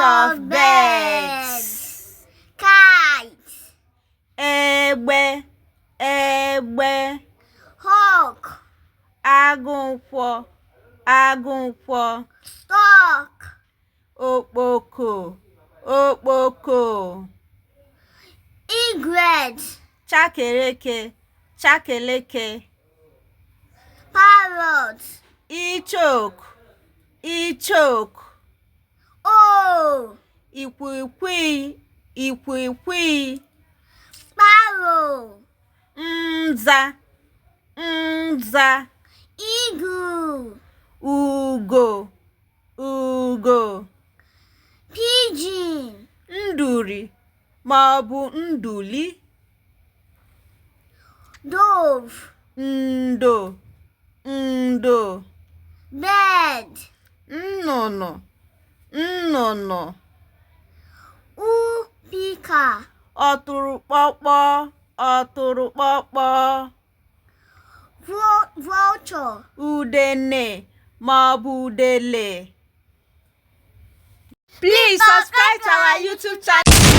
of birds. Kite. Egbe, egbe. Hawk. Agụnkwọ, agụnkwọ. Stork. Okpoko, okpoko. Egret. Chakeleke, chakeleke. Parrot. Ichok, ichok. Owl. Ikwikwii, ikwikwii. Sparrow. Nza, nza. Eagle. Ugo, ugo. Pigeon. Nduri ma ọ bụ nduli. Dove. Ndo, ndo. Bird. Nnụnụ, nnụnụ. Upika. Ọtụrụkpọkpọ, ọtụrụkpọkpọ. Vulture. Udene ma ọ bụ udele. Please subscribe to our YouTube channel.